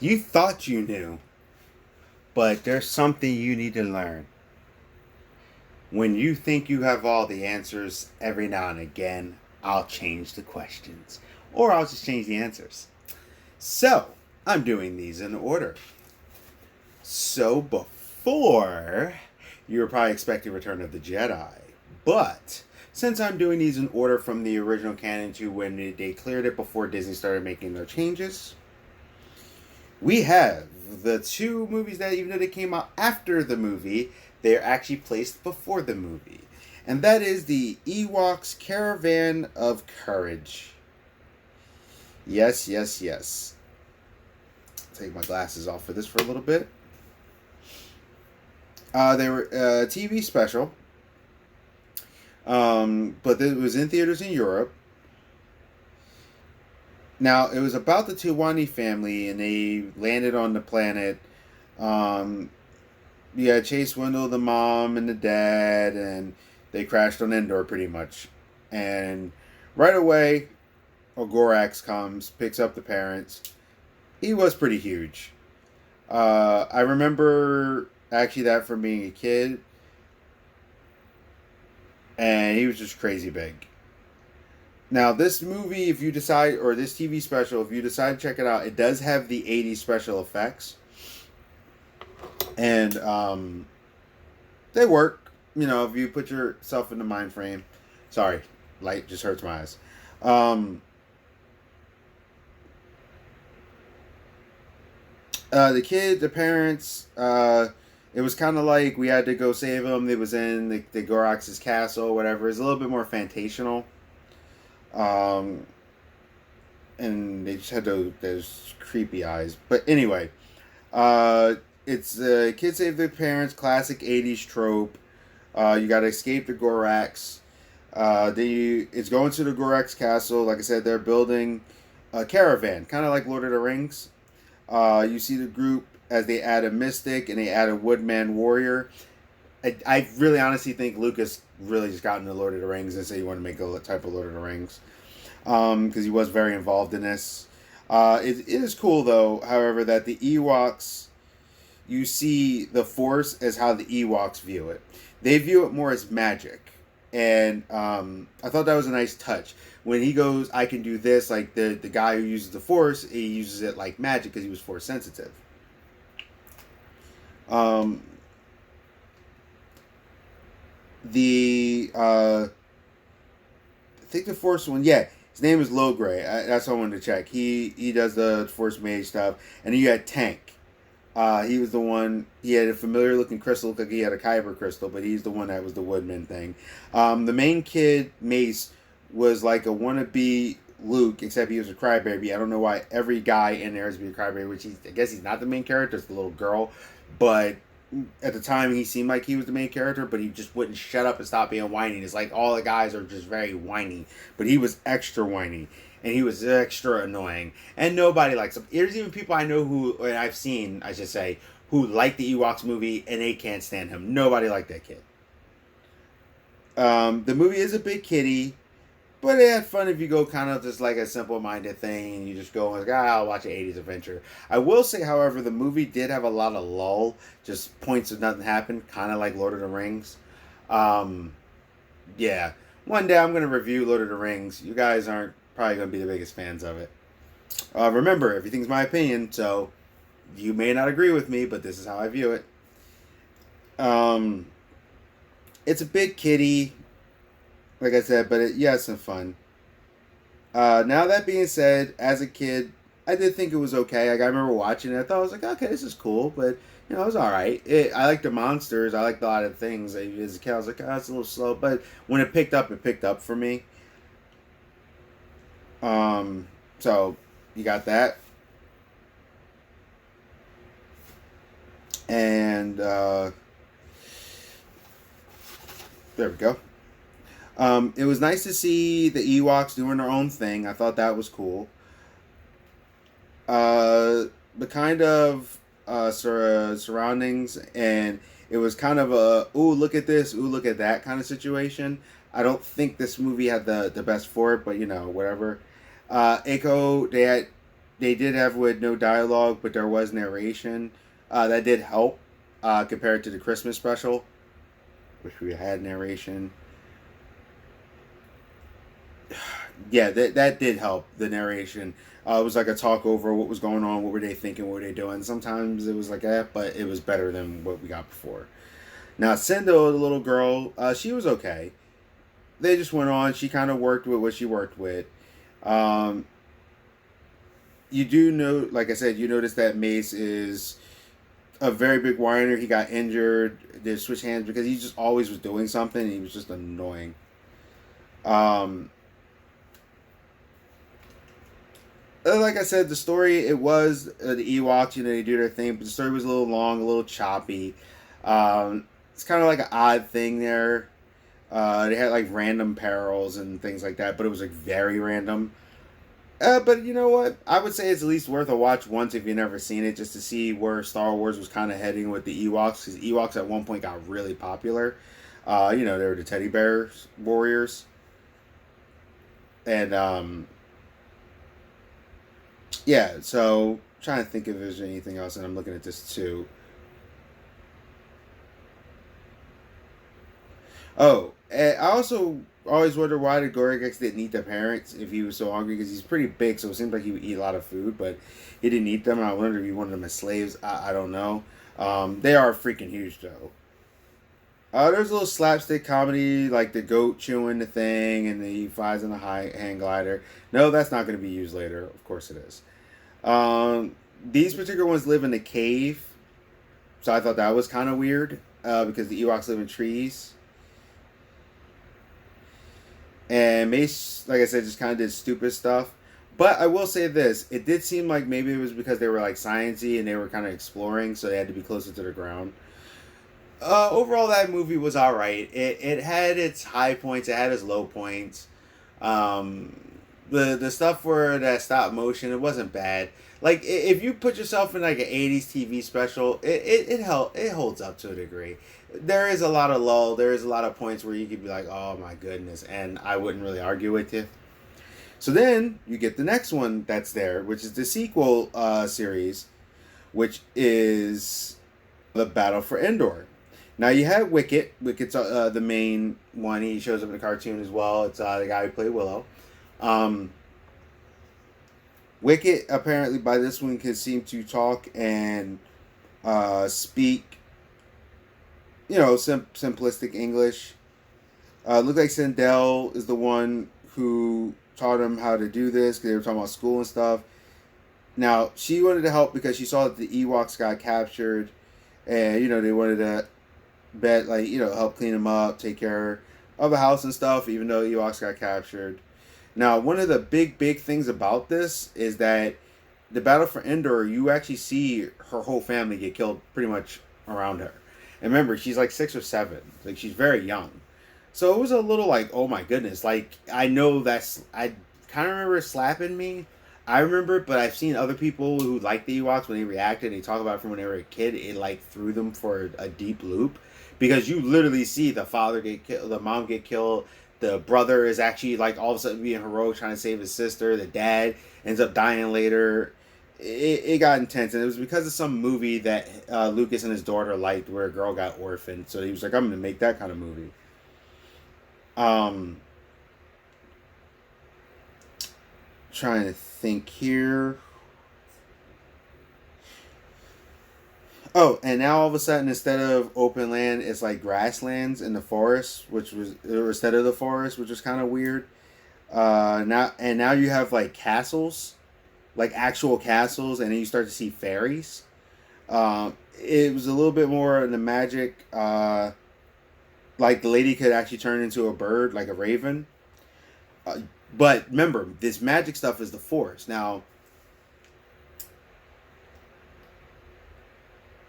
You thought you knew, but there's something you need to learn. When you think you have all the answers, every now and again, I'll change the questions. Or I'll just change the answers. So, I'm doing these in order. So, before, you were probably expecting Return of the Jedi. But, since I'm doing these in order from the original canon to when they cleared it before Disney started making their changes, we have the two movies that, even though they came out after the movie, they're actually placed before the movie. And that is the Ewoks Caravan of Courage. Yes, yes, yes. Take my glasses off for this for a little bit. They were a TV special, but it was in theaters in Europe. Now, it was about the Tiwani family, and they landed on the planet. Um, yeah, Chase Wendell, the mom and the dad, and they crashed on Endor pretty much. And right away, Ogorax comes, picks up the parents. He was pretty huge. I remember actually that from being a kid, and he was just crazy big. Now, this movie, if you decide, or this TV special, if you decide to check it out, it does have the 80s special effects. And they work. You know, if you put yourself in the mind frame. Sorry, light just hurts my eyes. Um, the kid, the parents, it was kind of like we had to go save them. It was in the Gorax's castle, whatever. It's a little bit more fantasional. Um, and they just had those creepy eyes. But anyway, uh, it's kids save their parents, classic 80s trope. You got to escape the Gorax. It's going to the Gorax castle. Like I said, they're building a caravan, kind of like Lord of the Rings. You see the group as they add a mystic and they add a woodman warrior. I really honestly think Lucas really just got into Lord of the Rings and said he wanted to make a type of Lord of the Rings because he was very involved in this. It is cool though, however, that the Ewoks, you see the Force as how the Ewoks view it. They view it more as magic, and I thought that was a nice touch. When he goes, I can do this, like the guy who uses the Force, he uses it like magic because he was Force sensitive. Um, the I think the Force one, yeah, his name is Logray. That's what I wanted to check. He does the Force Mage stuff, and then you had Tank. He was the one. He had a familiar looking crystal, looked like he had a kyber crystal, but he's the one that was the Woodman thing. The main kid, Mace, was like a wannabe Luke, except he was a crybaby. I don't know why every guy in there is to be a crybaby, which I guess he's not the main character, it's the little girl. But at the time, he seemed like he was the main character, but he just wouldn't shut up and stop being whiny. It's like all the guys are just very whiny, but he was extra whiny. And he was extra annoying, and nobody likes him. There's even people I know who, and I've seen, I should say, who like the Ewoks movie, and they can't stand him. Nobody liked that kid. The movie is a bit kiddie, but it had fun if you go kind of just like a simple-minded thing, and you just go like, I'll watch an '80s adventure. I will say, however, the movie did have a lot of lull, just points of nothing happened, kind of like Lord of the Rings. Um, yeah, one day I'm gonna review Lord of the Rings. You guys aren't probably gonna be the biggest fans of it. Remember, everything's my opinion, so you may not agree with me, but this is how I view it. Um, it's a bit kiddie, like I said, but yeah, it's some fun. Now that being said, as a kid, I did think it was okay. Like, I remember watching it. I thought I was like, okay, this is cool, but it was all right. I like the monsters. I liked a lot of things. As a kid, I was like, oh, it's a little slow, but when it picked up for me. Um, so you got that, and there we go. It was nice to see the Ewoks doing their own thing. I thought that was cool. The kind of surroundings, and it was kind of a ooh look at this, ooh look at that kind of situation. I don't think this movie had the best for it, but whatever. Echo, they had. they did have with no dialogue, but there was narration. That did help compared to the Christmas special, which we had narration. Yeah, that did help the narration. It was like a talk over what was going on, what were they thinking, what were they doing. Sometimes it was like that, but it was better than what we got before. Now, Sendo, the little girl, she was okay. They just went on. She kind of worked with what she worked with. Um, you do know, like I said, you notice that Mace is a very big whiner. He got injured. They switched hands because he just always was doing something. And he was just annoying. Um, like I said, the story, it was the Ewoks. You know, they do their thing, but the story was a little long, a little choppy. It's kind of like an odd thing there. They had like random perils and things like that, but it was like very random. But you know what? I would say it's at least worth a watch once if you've never seen it, just to see where Star Wars was kind of heading with the Ewoks. Because Ewoks at one point got really popular. You know, they were the teddy bear warriors, and yeah. So trying to think if there's anything else, and I'm looking at this too. Oh, and I also always wonder why the Gorgax didn't eat the parents if he was so hungry because he's pretty big, so it seems like he would eat a lot of food, but he didn't eat them. I wonder if he wanted them as slaves. I don't know. They are freaking huge though. There's a little slapstick comedy like the goat chewing the thing and he flies in a high hang glider. No, that's not going to be used later. Of course it is. These particular ones live in a cave, so I thought that was kind of weird because the Ewoks live in trees. And Mace, like I said, just kind of did stupid stuff. But I will say this: it did seem like maybe it was because they were like sciencey and they were kind of exploring, so they had to be closer to the ground. Overall, that movie was all right. It had its high points, it had its low points. Um, the stuff for that stop motion, it wasn't bad. Like if you put yourself in like an '80s TV special, it holds up to a degree. There is a lot of lull. There is a lot of points where you could be like, oh my goodness, and I wouldn't really argue with you. So then you get the next one that's there, which is the sequel series, which is the Battle for Endor. Now you have Wicket. Wicket's the main one. He shows up in the cartoon as well. It's the guy who played Willow. Um, Wicket apparently by this one can seem to talk and speak, you know, simplistic English. Looked like Sindel is the one who taught him how to do this because they were talking about school and stuff. Now she wanted to help because she saw that the Ewoks got captured, and you know they wanted to bet like you know help clean them up, take care of the house and stuff. Even though Ewoks got captured. Now one of the big things about this is that the battle for Endor, you actually see her whole family get killed pretty much around her. And remember, she's like 6 or 7, like she's very young. So it was a little like, oh my goodness, like I know that's I kind of remember it slapping me. I remember, but I've seen other people who like the Ewoks when they reacted. They talk about it from when they were a kid. It like threw them for a deep loop because you literally see the father get killed, the mom get killed. The brother is actually like all of a sudden being heroic, trying to save his sister. The dad ends up dying later. It got intense, and it was because of some movie that Lucas and his daughter liked, where a girl got orphaned. So he was like, "I'm gonna make that kind of movie." Um, trying to think here. Oh, and now all of a sudden, instead of open land, it's like grasslands in the forest, which was or instead of the forest, which was kind of weird. Now you have like castles, like actual castles, and then you start to see fairies. It was a little bit more in the magic. Like the lady could actually turn into a bird, like a raven. Uh, but remember, this magic stuff is the forest. Now,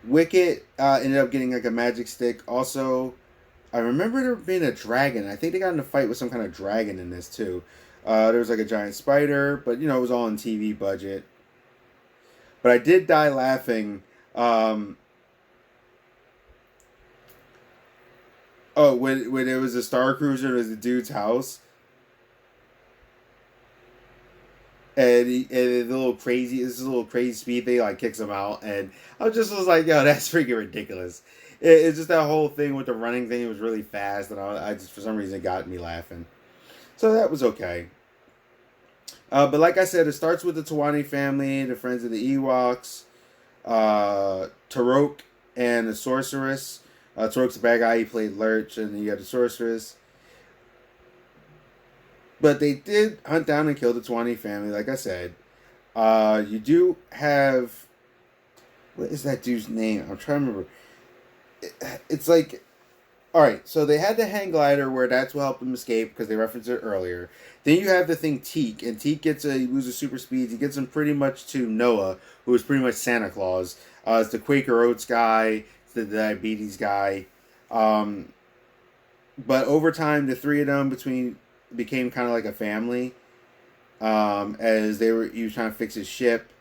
Wicket ended up getting like a magic stick. Also, I remember there being a dragon. I think they got in a fight with some kind of dragon in this too. There was like a giant spider, but you know it was all on TV budget. But I did die laughing. Um, when it was a Star Cruiser, it was a dude's house. and the little crazy, this little crazy speed thing like kicks him out, and I just was like, yo, that's freaking ridiculous. It's just that whole thing with the running thing was really fast, and I just for some reason it got me laughing. So that was okay. But like I said, it starts with the Tawani family, the friends of the Ewoks, Tarok, and the sorceress. Tarok's the bad guy. He played Lurch, and then you have the sorceress. But they did hunt down and kill the Tawani family, like I said. You do have, what is that dude's name? I'm trying to remember. It's like, all right. So they had the hang glider where that's what helped them escape because they referenced it earlier. Then you have the thing Teak, and Teak he loses super speeds. He gets him pretty much to Noah, who is pretty much Santa Claus. It's the Quaker Oats guy, it's the diabetes guy. Um, but over time, the three of them became kind of like a family. As he was trying to fix his ship.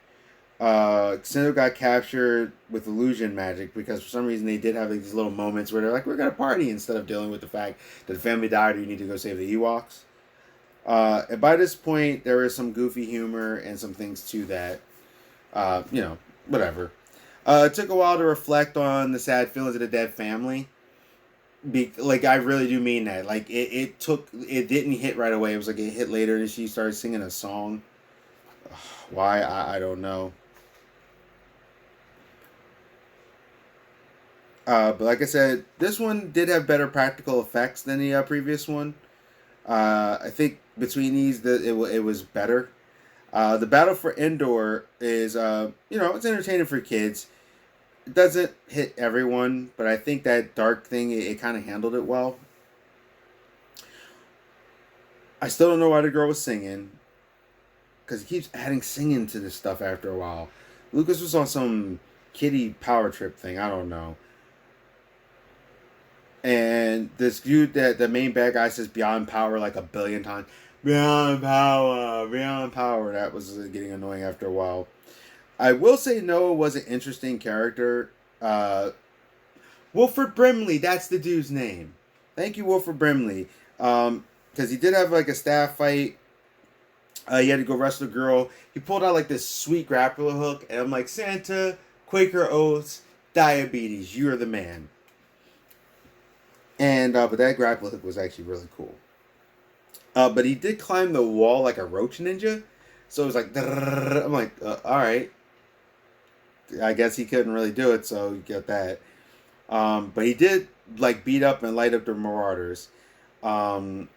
Cinder got captured with illusion magic because for some reason they did have like, these little moments where they're like, we're gonna party instead of dealing with the fact that the family died or you need to go save the Ewoks. And by this point, there is some goofy humor and some things to that. Whatever. It took a while to reflect on the sad feelings of the dead family. I really do mean that. Like it didn't hit right away. It was like it hit later, and she started singing a song. Why I don't know. But like I said, this one did have better practical effects than the previous one. I think between these, it was better. The Battle for Endor is, it's entertaining for kids. It doesn't hit everyone, but I think that dark thing, it kind of handled it well. I still don't know why the girl was singing, because he keeps adding singing to this stuff after a while. Lucas was on some kiddie power trip thing, I don't know. And this dude, that the main bad guy says beyond power like a billion times. Beyond power, beyond power. That was getting annoying after a while. I will say Noah was an interesting character. Wilford Brimley, that's the dude's name. Thank you, Wilford Brimley. Because he did have like a staff fight. He had to go wrestle a girl. He pulled out like this sweet grappler hook, and I'm like, Santa, Quaker Oats, diabetes, you're the man. And but that grappler hook was actually really cool. But he did climb the wall like a roach ninja, so it was like, I'm like, all right. I guess he couldn't really do it, so you get that. But he did like beat up and light up the Marauders. Um,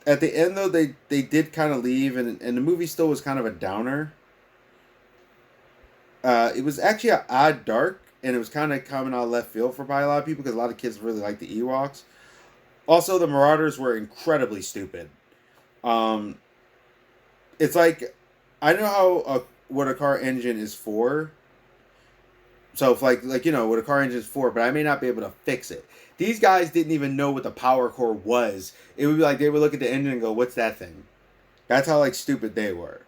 at the end, though, they did kind of leave, and the movie still was kind of a downer. It was actually an odd dark, and it was kind of coming out of left field for by a lot of people because a lot of kids really like the Ewoks. Also, the Marauders were incredibly stupid. Um, it's like I know what a car engine is for. So if what a car engine is for, but I may not be able to fix it. These guys didn't even know what the power core was. It would be like they would look at the engine and go, "What's that thing?" That's how like stupid they were.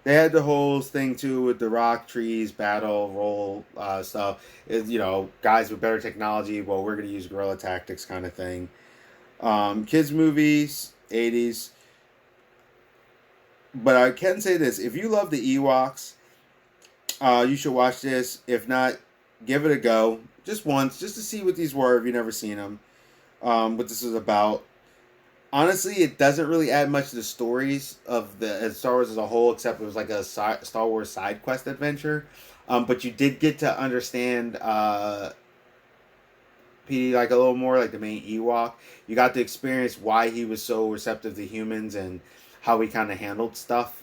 They had the whole thing too with the rock trees battle roll stuff. Guys with better technology. Well, we're gonna use guerrilla tactics kind of thing. Kids movies, 80s. But I can say this: if you love the Ewoks, you should watch this. If not, give it a go just once, just to see what these were if you've never seen them. What this is about. Honestly, it doesn't really add much to the stories of the Star Wars as a whole, except it was like a Star Wars side quest adventure. But you did get to understand PD like a little more, like the main Ewok. You got to experience why he was so receptive to humans and how he kind of handled stuff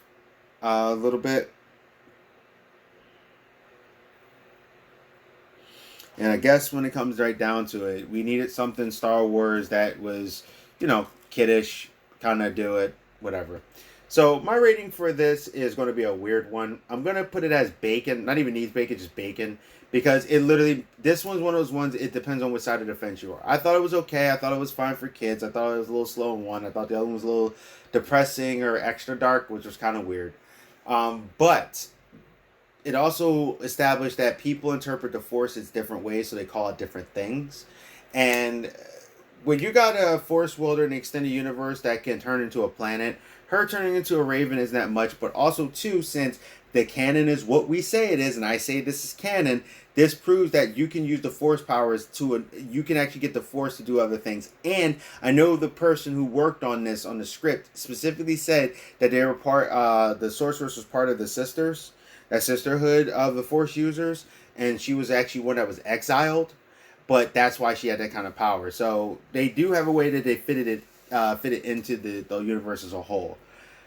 a little bit. And I guess when it comes right down to it, we needed something Star Wars that was, kiddish, kind of do it, whatever. So my rating for this is going to be a weird one. I'm going to put it as bacon, not even needs bacon, just bacon, because this one's one of those ones, it depends on which side of the fence you are. I thought it was okay. I thought it was fine for kids. I thought it was a little slow in one. I thought the other one was a little depressing or extra dark, which was kind of weird. But it also established that people interpret the Force in different ways, so they call it different things. And when you got a Force Wielder in the extended universe that can turn into a planet, her turning into a Raven isn't that much. But also too, since the canon is what we say it is, and I say this is canon, this proves that you can use the Force powers you can actually get the Force to do other things. And I know the person who worked on this on the script specifically said that they were the Sorceress was part of the Sisters, that sisterhood of the Force users, and she was actually one that was exiled, but that's why she had that kind of power. So they do have a way that they fit it into the universe as a whole.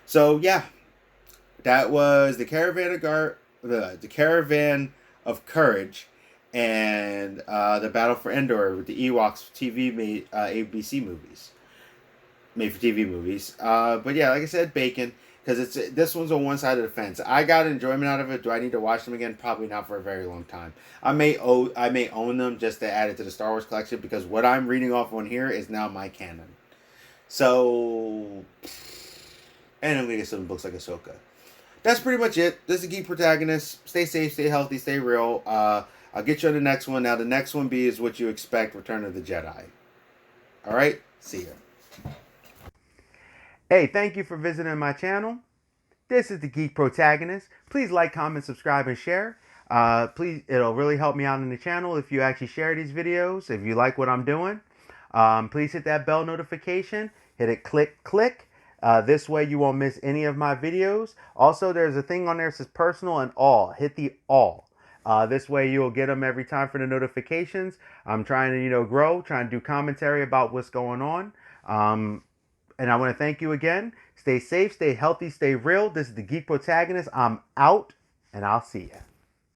So yeah, that was the Caravan of Courage, and the Battle for Endor with the Ewoks TV made ABC movies, made for TV movies. But yeah, like I said, bacon. Because this one's on one side of the fence. I got enjoyment out of it. Do I need to watch them again? Probably not for a very long time. I may own them just to add it to the Star Wars collection, because what I'm reading off on here is now my canon. So, and I'm gonna get some books like Ahsoka. That's pretty much it. This is Geek Protagonist. Stay safe, stay healthy, stay real. I'll get you on the next one. Now the next one is what you expect: Return of the Jedi. All right, see ya. Hey, thank you for visiting my channel. This is the Geek Protagonist. Please like, comment, subscribe, and share. Please, it'll really help me out in the channel if you actually share these videos. If you like what I'm doing, please hit that bell notification. Hit it, click. This way you won't miss any of my videos. Also, there's a thing on there that says personal and all. Hit the all. This way you'll get them every time for the notifications. I'm trying to, grow, trying to do commentary about what's going on. And I want to thank you again. Stay safe, stay healthy, stay real. This is the Geek Protagonist. I'm out, and I'll see you.